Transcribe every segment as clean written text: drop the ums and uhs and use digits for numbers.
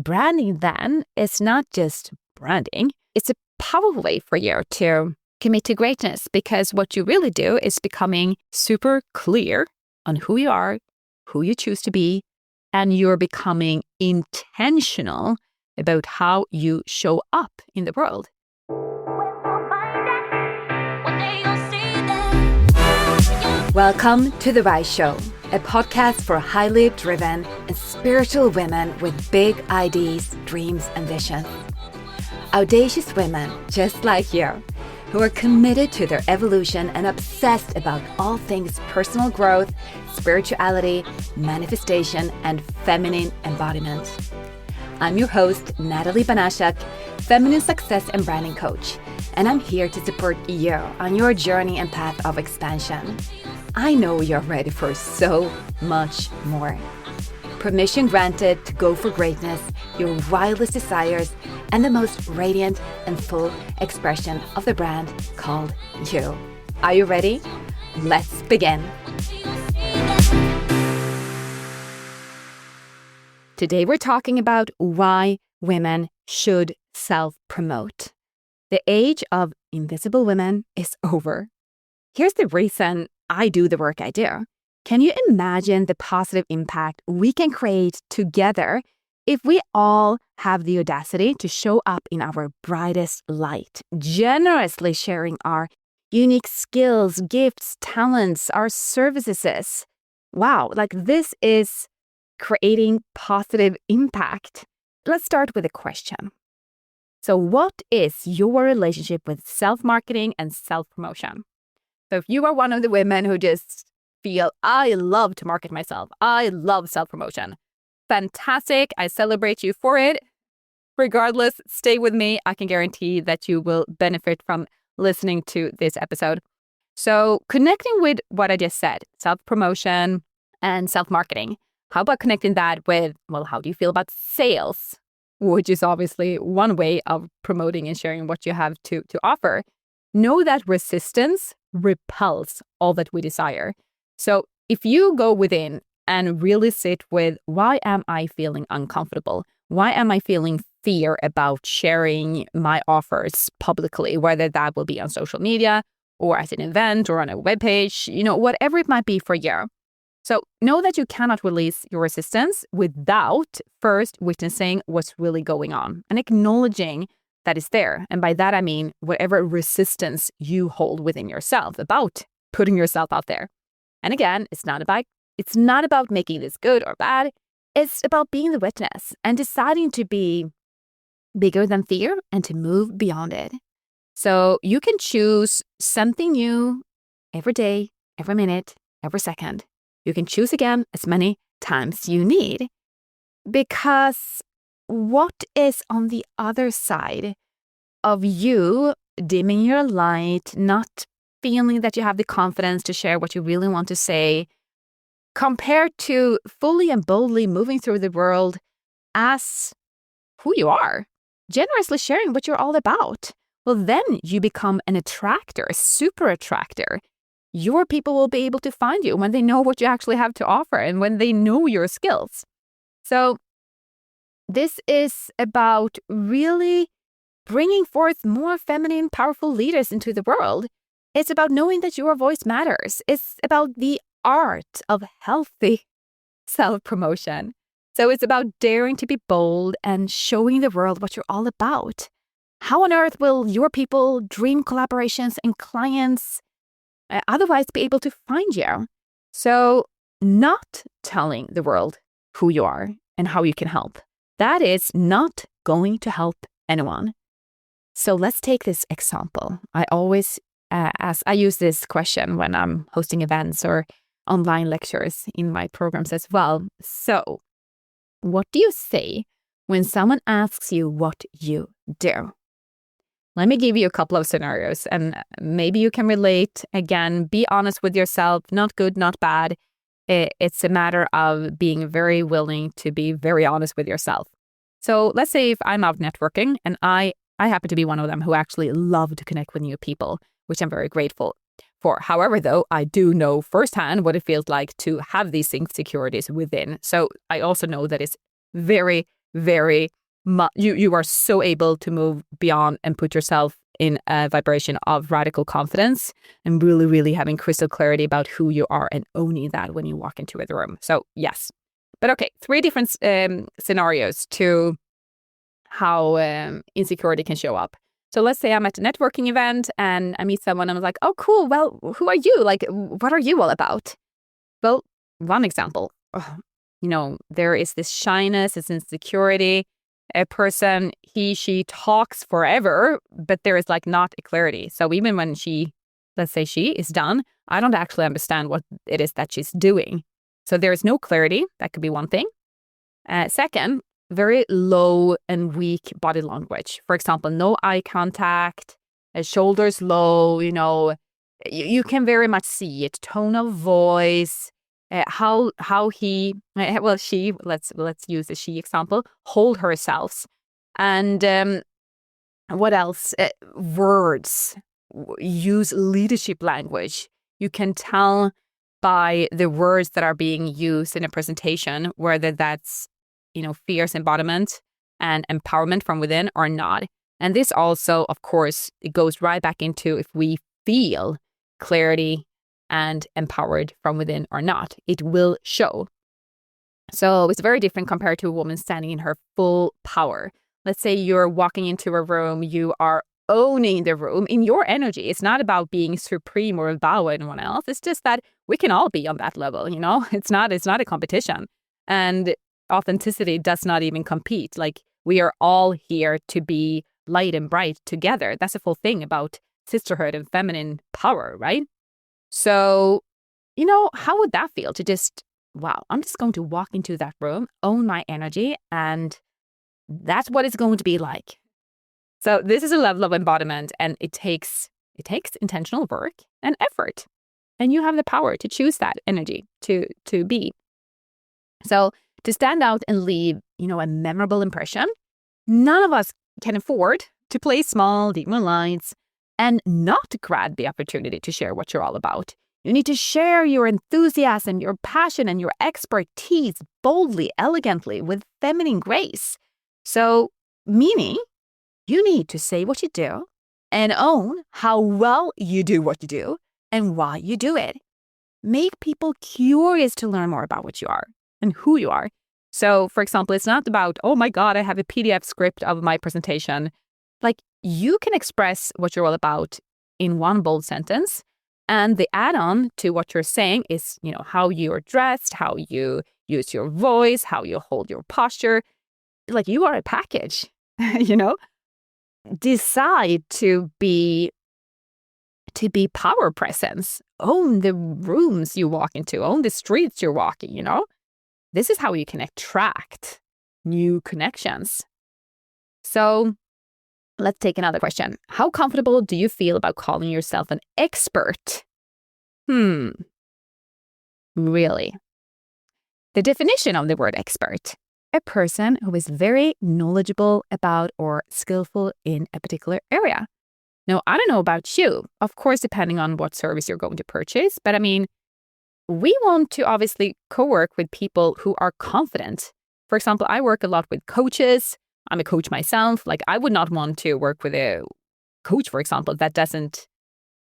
branding then is not just branding. It's a powerful way for you to commit to greatness, because what you really do is becoming super clear on who you are, who you choose to be, and you're becoming intentional about how you show up in the world. Welcome to The Rise Show, a podcast for highly driven and spiritual women with big ideas, dreams, and visions. Audacious women just like you, who are committed to their evolution and obsessed about all things personal growth, spirituality, manifestation, and feminine embodiment. I'm your host, Nathalie Banaszak, feminine success and branding coach, and I'm here to support you on your journey and path of expansion. I know you're ready for so much more. Permission granted to go for greatness, your wildest desires, and the most radiant and full expression of the brand called you. Are you ready? Let's begin. Today we're talking about why women should self-promote. The age of invisible women is over. Here's the reason I do the work I do. Can you imagine the positive impact we can create together if we all have the audacity to show up in our brightest light, generously sharing our unique skills, gifts, talents, our services? Wow, this is creating positive impact. Let's start with a question. So what is your relationship with self-marketing and self-promotion? So if you are one of the women who just feel, I love to market myself, I love self-promotion, fantastic, I celebrate you for it. Regardless, stay with me. I can guarantee that you will benefit from listening to this episode. So connecting with what I just said, self-promotion and self-marketing, how about connecting that with, how do you feel about sales? Which is obviously one way of promoting and sharing what you have to offer. Know that resistance repels all that we desire. So if you go within and really sit with, why am I feeling uncomfortable? Why am I feeling fear about sharing my offers publicly, whether that will be on social media or at an event or on a webpage, whatever it might be for you. So know that you cannot release your resistance without first witnessing what's really going on and acknowledging that is there. And by that, I mean whatever resistance you hold within yourself about putting yourself out there. And again, it's not about making this good or bad. It's about being the witness and deciding to be bigger than fear and to move beyond it. So you can choose something new every day, every minute, every second. You can choose again as many times you need, because what is on the other side of you dimming your light, not feeling that you have the confidence to share what you really want to say, compared to fully and boldly moving through the world as who you are, generously sharing what you're all about? Well, then you become an attractor, a super attractor. Your people will be able to find you when they know what you actually have to offer and when they know your skills. So this is about really bringing forth more feminine, powerful leaders into the world. It's about knowing that your voice matters. It's about the art of healthy self-promotion. So it's about daring to be bold and showing the world what you're all about. How on earth will your people, dream collaborations, and clients otherwise be able to find you? So not telling the world who you are and how you can help, that is not going to help anyone. So let's take this example. I always I use this question when I'm hosting events or online lectures in my programs as well. So what do you say when someone asks you what you do? Let me give you a couple of scenarios and maybe you can relate. Again, be honest with yourself, not good, not bad. It's a matter of being very willing to be very honest with yourself. So let's say if I'm out networking and I happen to be one of them who actually love to connect with new people, which I'm very grateful for. However, though, I do know firsthand what it feels like to have these insecurities within. So I also know that it's very very much, you are so able to move beyond and put yourself in a vibration of radical confidence and really, really having crystal clarity about who you are and owning that when you walk into the room. So yes. But okay, 3 different scenarios to how insecurity can show up. So let's say I'm at a networking event and I meet someone and I'm like, oh, cool. Well, who are you? Like, what are you all about? Well, one example, there is this shyness, this insecurity. A person, she talks forever, but there is like not a clarity. So even when let's say she is done, I don't actually understand what it is that she's doing. So there is no clarity. That could be one thing. Second, very low and weak body language. For example, no eye contact, shoulders low, you can very much see it. Tone of voice, how she, let's use the she example, hold herself. And what else? Words, use leadership language. You can tell by the words that are being used in a presentation, whether that's, fierce embodiment and empowerment from within or not. And this also, of course, it goes right back into if we feel clarity and empowered from within or not, it will show. So it's very different compared to a woman standing in her full power. Let's say you're walking into a room, you are owning the room in your energy. It's not about being supreme or above anyone else. It's just that we can all be on that level, It's not a competition. And authenticity does not even compete. Like, we are all here to be light and bright together. That's the full thing about sisterhood and feminine power, right? So, how would that feel to just, wow, I'm just going to walk into that room, own my energy, and that's what it's going to be like. So this is a level of embodiment, and it takes intentional work and effort. And you have the power to choose that energy to be. So to stand out and leave, a memorable impression, none of us can afford to play small, dim lights and not grab the opportunity to share what you're all about. You need to share your enthusiasm, your passion, and your expertise boldly, elegantly, with feminine grace. So, meaning, you need to say what you do and own how well you do what you do and why you do it. Make people curious to learn more about what you are and who you are. So, for example, it's not about, oh my God, I have a PDF script of my presentation. Like, you can express what you're all about in one bold sentence. And the add-on to what you're saying is, how you're dressed, how you use your voice, how you hold your posture. Like, you are a package, Decide to be power presence. Own the rooms you walk into, own the streets you're walking, This is how you can attract new connections. So let's take another question. How comfortable do you feel about calling yourself an expert? Really? The definition of the word expert: a person who is very knowledgeable about or skillful in a particular area. Now, I don't know about you, of course, depending on what service you're going to purchase, but we want to obviously co-work with people who are confident. For example, I work a lot with coaches. I'm a coach myself. Like, I would not want to work with a coach, for example, that doesn't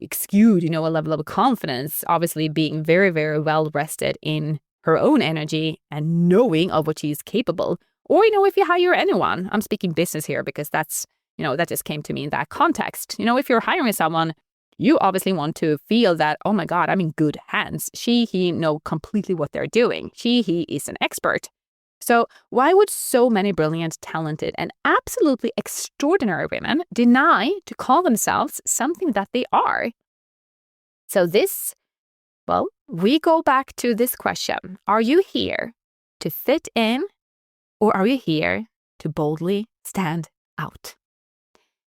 exude, a level of confidence, obviously being very, very well rested in her own energy and knowing of what she's capable. Or, if you hire anyone, I'm speaking business here because that's, that just came to me in that context. If you're hiring someone, you obviously want to feel that, oh my God, I'm in good hands. He know completely what they're doing. He is an expert. So why would so many brilliant, talented, and absolutely extraordinary women deny to call themselves something that they are? So we go back to this question. Are you here to fit in, or are you here to boldly stand out?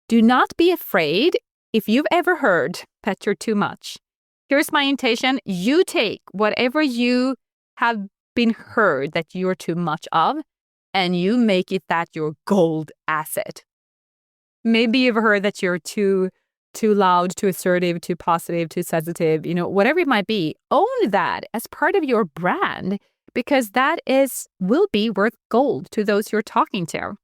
Do not be afraid if you've ever heard that you're too much. Here's my invitation. You take whatever you have been heard that you're too much of, and you make it that your gold asset. Maybe you've heard that you're too loud, too assertive, too positive, too sensitive, whatever it might be. Own that as part of your brand. because that will be worth gold to those you're talking to.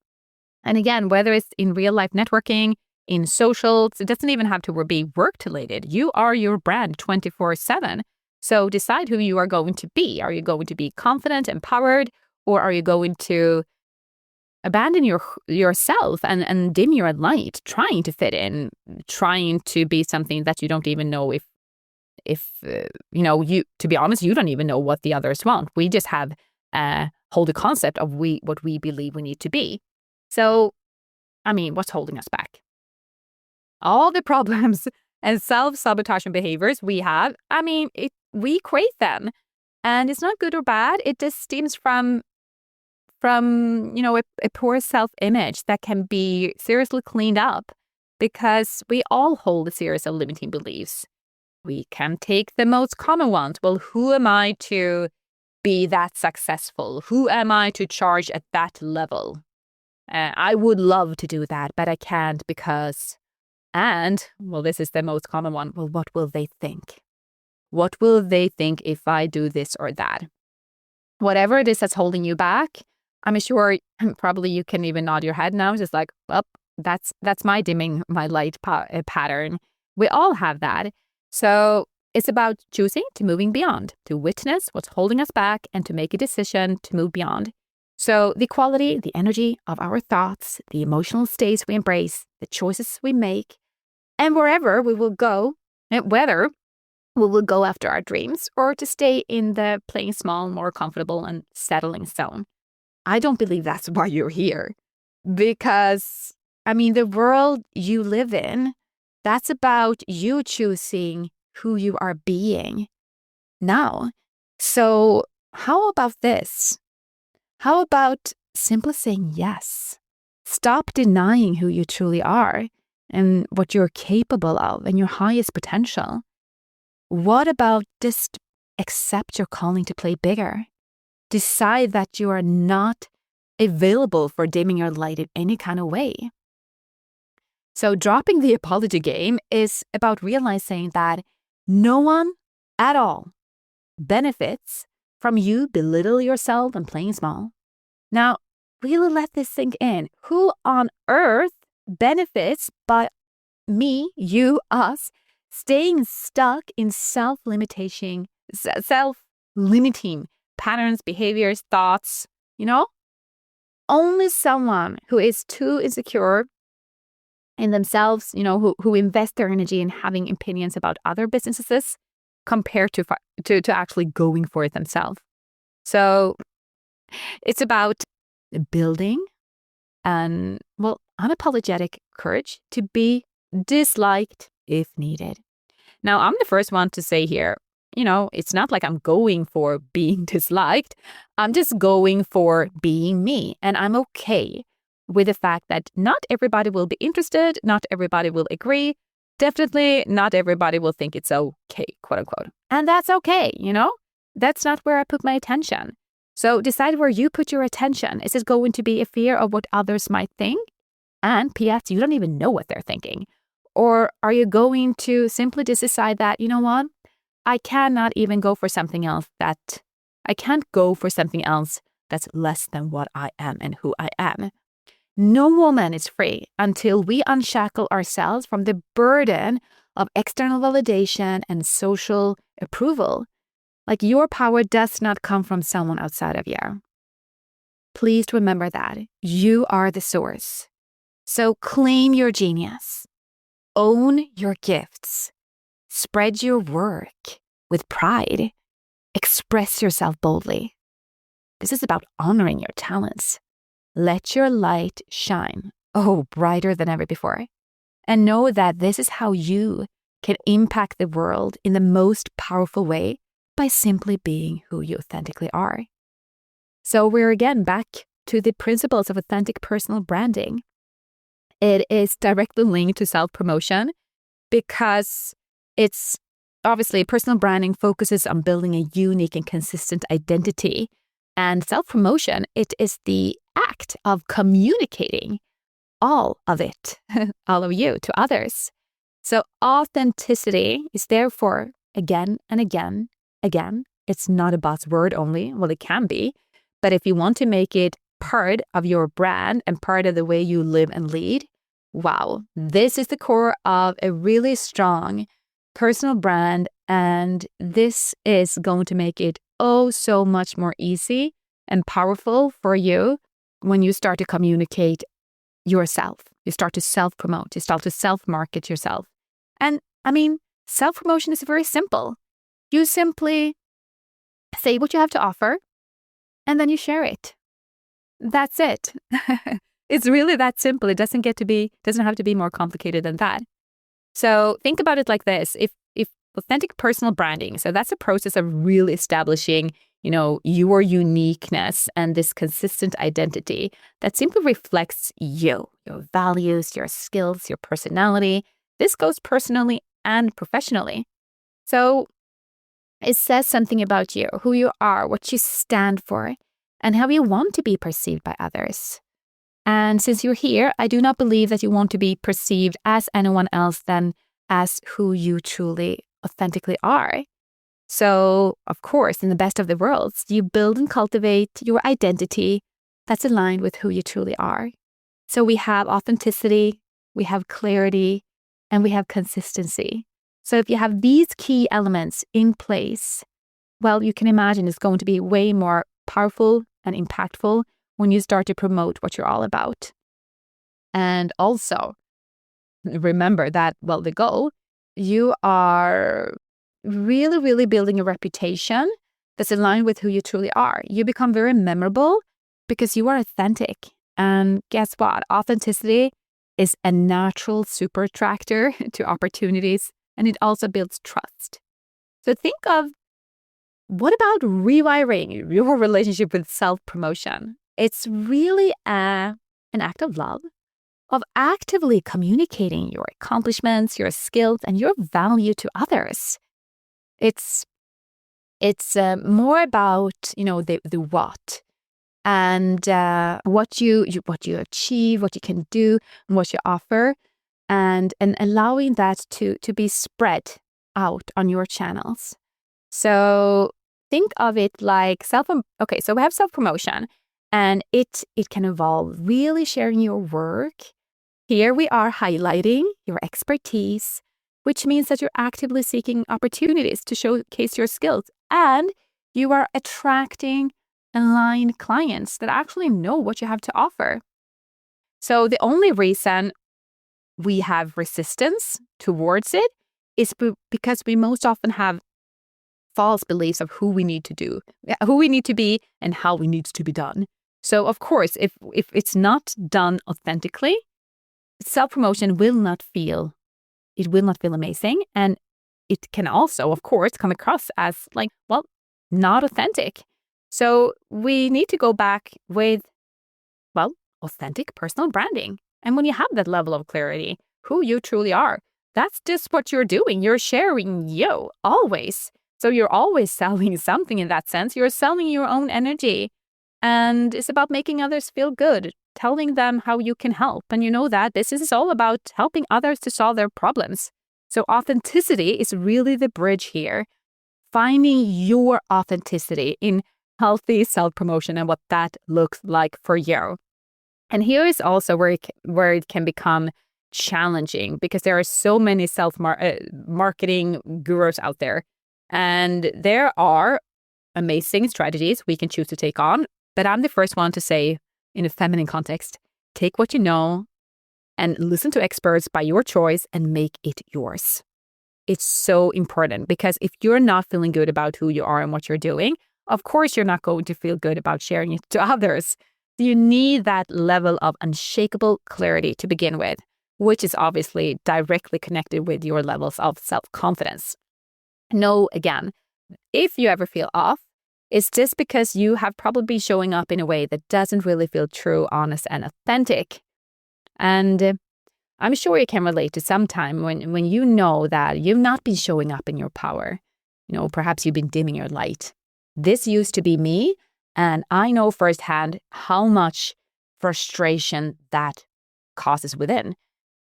And again, whether it's in real life networking, in socials, it doesn't even have to be work related. You are your brand 24/7. So decide who you are going to be. Are you going to be confident, empowered, or are you going to abandon yourself and dim your light, trying to fit in, trying to be something that you don't even know if you, to be honest, you don't even know what the others want. We just have hold the concept of what we believe we need to be. So, I mean, what's holding us back? All the problems and self-sabotaging behaviors we have, I mean, we create them. And it's not good or bad. It just stems from a poor self-image that can be seriously cleaned up, because we all hold a series of limiting beliefs. We can take the most common ones. Well, who am I to be that successful? Who am I to charge at that level? I would love to do that, but I can't because... And, well, this is the most common one. Well, what will they think? What will they think if I do this or that? Whatever it is that's holding you back, I'm sure probably you can even nod your head now, just like, well, that's my dimming my light pattern. We all have that. So it's about choosing to moving beyond, to witness what's holding us back and to make a decision to move beyond. So the quality, the energy of our thoughts, the emotional states we embrace, the choices we make, and wherever we will go, whether we will go after our dreams or to stay in the playing small, more comfortable and settling zone. I don't believe that's why you're here. Because, I mean, the world you live in, that's about you choosing who you are being now. So how about this? How about simply saying yes? Stop denying who you truly are and what you're capable of and your highest potential. What about just accept your calling to play bigger? Decide that you are not available for dimming your light in any kind of way. So dropping the apology game is about realizing that no one at all benefits from you belittle yourself and playing small. Now, really let this sink in. Who on earth benefits by me, you, us, staying stuck in self-limiting patterns, behaviors, thoughts, Only someone who is too insecure in themselves, who invest their energy in having opinions about other businesses compared to actually going for it themselves. So it's about building unapologetic courage to be disliked if needed. Now, I'm the first one to say here, it's not like I'm going for being disliked. I'm just going for being me. And I'm okay with the fact that not everybody will be interested. Not everybody will agree. Definitely not everybody will think it's okay, quote unquote. And that's okay, That's not where I put my attention. So decide where you put your attention. Is it going to be a fear of what others might think? And P.S., you don't even know what they're thinking. Or are you going to simply just decide that, you know what? I cannot even go for something else that's that's less than what I am and who I am. No woman is free until we unshackle ourselves from the burden of external validation and social approval. Like, your power does not come from someone outside of you. Please remember that. You are the source. So claim your genius. Own your gifts. Spread your work with pride. Express yourself boldly. This is about honoring your talents. Let your light shine, brighter than ever before. And know that this is how you can impact the world in the most powerful way, by simply being who you authentically are. So we're again back to the principles of authentic personal branding. It is directly linked to self-promotion because it's obviously personal branding focuses on building a unique and consistent identity. And self-promotion, it is the act of communicating all of it, all of you, to others. So authenticity is therefore, again and again, It's not a buzzword only. Well, it can be. But if you want to make it part of your brand and part of the way you live and lead, wow, this is the core of a really strong personal brand. And this is going to make it so much more easy and powerful for you when you start to communicate yourself. You start to self-promote. You start to self-market yourself. And I mean, self-promotion is very simple. You simply say what you have to offer, and then you share it. That's it. It's really that simple. It doesn't have to be more complicated than that. So think about it like this. If authentic personal branding, so that's a process of really establishing, your uniqueness and this consistent identity that simply reflects you, your values, your skills, your personality. This goes personally and professionally. So it says something about you, who you are, what you stand for, and how you want to be perceived by others. And since you're here, I do not believe that you want to be perceived as anyone else than as who you truly, authentically are. So, of course, in the best of the worlds, you build and cultivate your identity that's aligned with who you truly are. So we have authenticity, we have clarity, and we have consistency. So if you have these key elements in place, well, you can imagine it's going to be way more powerful and impactful when you start to promote what you're all about. And also, remember that, well, the goal, you are really, really building a reputation that's aligned with who you truly are. You become very memorable because you are authentic. And guess what? Authenticity is a natural super attractor to opportunities, and it also builds trust. So think of, what about rewiring your relationship with self-promotion? It's really an act of love, of actively communicating your accomplishments, your skills, and your value to others. It's more about, the what, and what you achieve, what you can do, and what you offer, and allowing that to be spread out on your channels. So think of it like so we have self-promotion, and it can involve really sharing your work. Here we are highlighting your expertise, which means that you're actively seeking opportunities to showcase your skills, and you are attracting aligned clients that actually know what you have to offer. So the only reason we have resistance towards it is because we most often have false beliefs of who we need to be, and how it needs to be done. So of course, if it's not done authentically, self-promotion will not feel amazing. And it can also, of course, come across as not authentic. So we need to go back with, authentic personal branding. And when you have that level of clarity, who you truly are, that's just what you're doing. You're sharing you always. So you're always selling something in that sense. You're selling your own energy. And it's about making others feel good, telling them how you can help. And you know that this is all about helping others to solve their problems. So authenticity is really the bridge here. Finding your authenticity in healthy self-promotion and what that looks like for you. And here is also where it can become challenging, because there are so many self-marketing gurus out there. And there are amazing strategies we can choose to take on. But I'm the first one to say, in a feminine context, take what you know and listen to experts by your choice and make it yours. It's so important, because if you're not feeling good about who you are and what you're doing, of course you're not going to feel good about sharing it to others. You need that level of unshakable clarity to begin with, which is obviously directly connected with your levels of self-confidence. Know, again, if you ever feel off, it's just because you have probably been showing up in a way that doesn't really feel true, honest, and authentic. And I'm sure you can relate to some time when you know that you've not been showing up in your power. Perhaps you've been dimming your light. This used to be me, and I know firsthand how much frustration that causes within,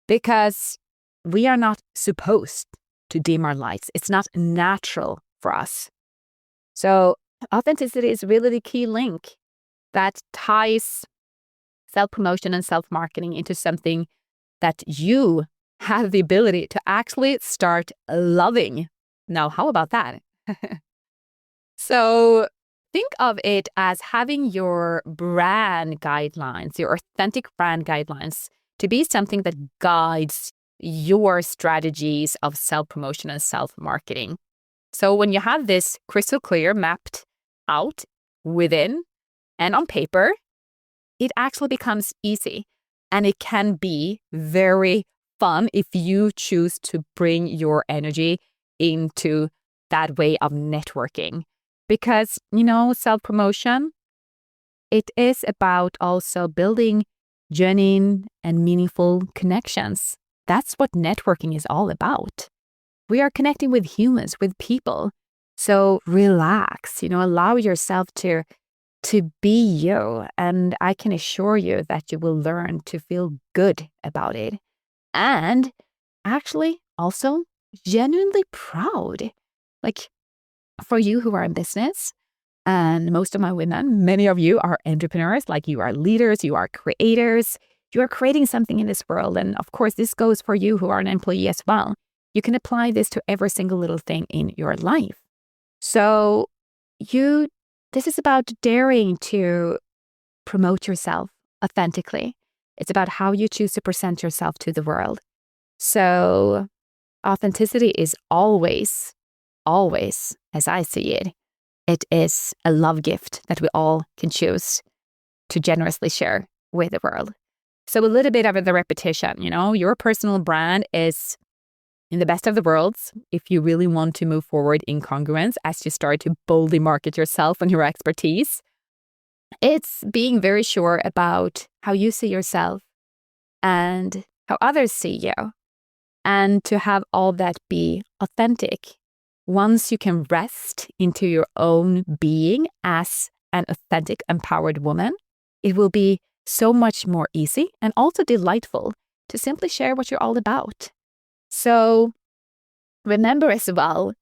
because we are not supposed to dim our lights. It's not natural for us. So authenticity is really the key link that ties self-promotion and self-marketing into something that you have the ability to actually start loving. Now, how about that? So think of it as having your brand guidelines, your authentic brand guidelines, to be something that guides your strategies of self-promotion and self-marketing. So when you have this crystal clear mapped out within and on paper, it actually becomes easy, and it can be very fun if you choose to bring your energy into that way of networking. Because, self-promotion, it is about also building genuine and meaningful connections. That's what networking is all about. We are connecting with humans, with people. So relax, allow yourself to be you. And I can assure you that you will learn to feel good about it. And actually also genuinely proud. Like, for you who are in business, and most of my women, many of you are entrepreneurs, like you are leaders, you are creators, you are creating something in this world. And of course, this goes for you who are an employee as well. You can apply this to every single little thing in your life. So this is about daring to promote yourself authentically. It's about how you choose to present yourself to the world. So authenticity is always, as I see it, it is a love gift that we all can choose to generously share with the world. So a little bit of the repetition, your personal brand is in the best of the worlds if you really want to move forward in congruence as you start to boldly market yourself and your expertise. It's being very sure about how you see yourself and how others see you, and to have all that be authentic. Once you can rest into your own being as an authentic, empowered woman, it will be so much more easy and also delightful to simply share what you're all about. So remember as well,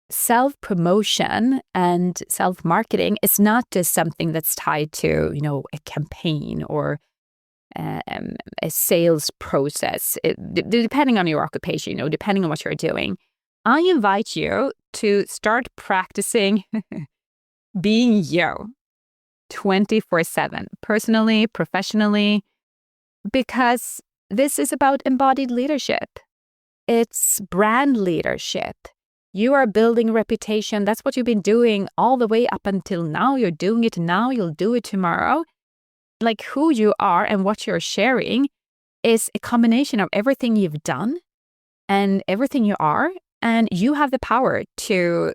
self-promotion and self-marketing is not just something that's tied to, a campaign or a sales process, depending on your occupation, depending on what you're doing. I invite you to start practicing being you 24/7, personally, professionally, because this is about embodied leadership. It's brand leadership. You are building a reputation. That's what you've been doing all the way up until now. You're doing it now. You'll do it tomorrow. Like, who you are and what you're sharing is a combination of everything you've done and everything you are. And you have the power to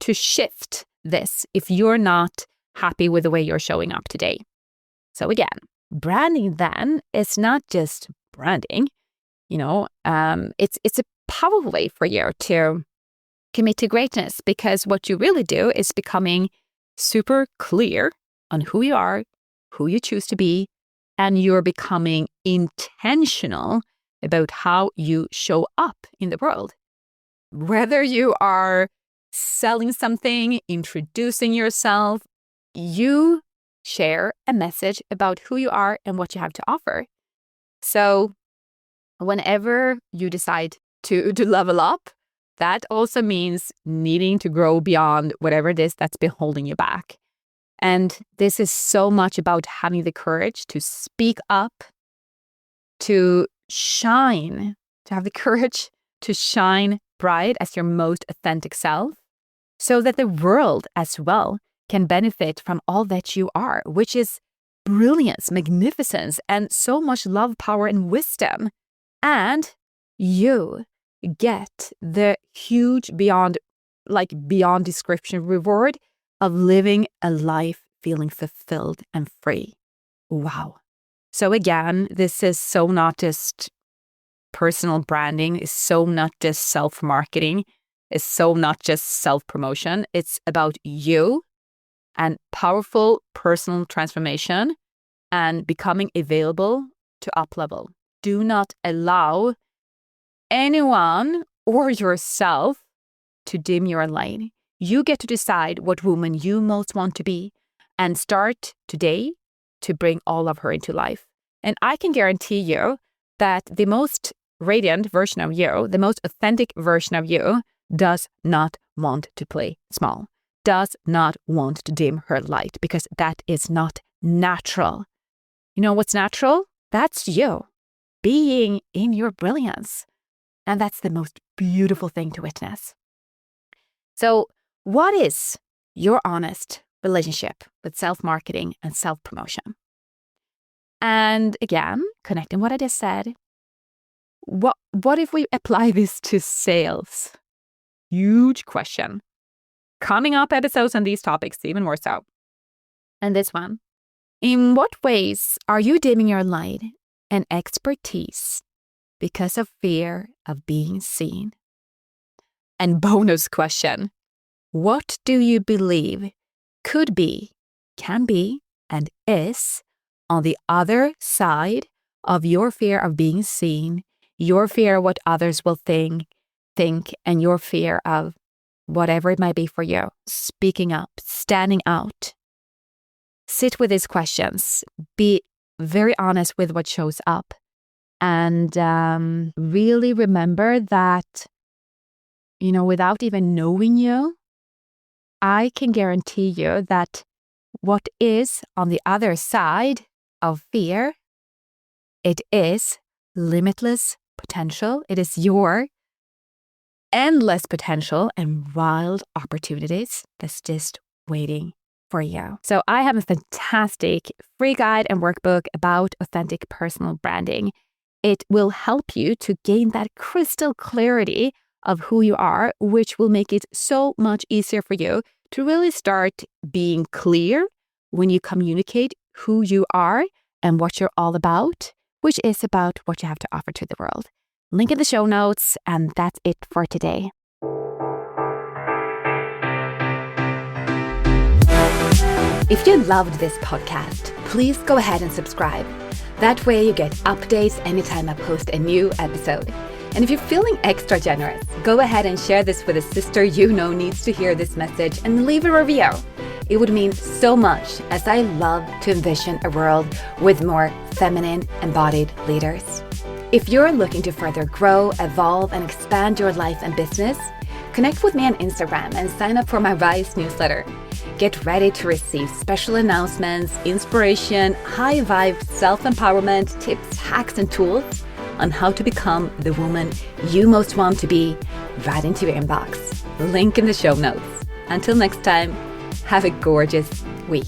shift this if you're not happy with the way you're showing up today. So again, branding then is not just branding. It's a powerful way for you to commit to greatness, because what you really do is becoming super clear on who you are, who you choose to be, and you're becoming intentional about how you show up in the world. Whether you are selling something, introducing yourself, you share a message about who you are and what you have to offer. So whenever you decide to level up, that also means needing to grow beyond whatever it is that's been holding you back. And this is so much about having the courage to speak up, to shine, to have the courage to shine bright as your most authentic self, so that the world as well can benefit from all that you are, which is brilliance, magnificence, and so much love, power, and wisdom. And you get the huge beyond description reward of living a life feeling fulfilled and free. Wow. So again, this is so not just personal branding, it's so not just self-marketing, it's so not just self-promotion. It's about you and powerful personal transformation and becoming available to up-level. Do not allow anyone or yourself to dim your light. You get to decide what woman you most want to be and start today to bring all of her into life. And I can guarantee you that the most radiant version of you, the most authentic version of you, does not want to play small, does not want to dim her light, because that is not natural. You know what's natural? That's you being in your brilliance. And that's the most beautiful thing to witness. So, what is your honest relationship with self-marketing and self-promotion? And again, connecting what I just said, what if we apply this to sales? Huge question. Coming up episodes on these topics, even more so. And this one, in what ways are you dimming your light and expertise because of fear of being seen? And bonus question, what do you believe could be, can be, and is on the other side of your fear of being seen, your fear of what others will think, and your fear of whatever it might be for you, speaking up, standing out? Sit with these questions. Be very honest with what shows up. And really remember that, without even knowing you, I can guarantee you that what is on the other side of fear, it is limitless potential. It is your endless potential and wild opportunities that's just waiting for you. So I have a fantastic free guide and workbook about authentic personal branding. It will help you to gain that crystal clarity of who you are, which will make it so much easier for you to really start being clear when you communicate who you are and what you're all about, which is about what you have to offer to the world. Link in the show notes, and that's it for today. If you loved this podcast, please go ahead and subscribe. That way you get updates anytime I post a new episode. And if you're feeling extra generous, go ahead and share this with a sister you know needs to hear this message and leave a review. It would mean so much, as I love to envision a world with more feminine, embodied leaders. If you're looking to further grow, evolve, and expand your life and business, connect with me on Instagram and sign up for my Rise newsletter. Get ready to receive special announcements, inspiration, high vibe self-empowerment, tips, hacks, and tools on how to become the woman you most want to be right into your inbox. Link in the show notes. Until next time, have a gorgeous week.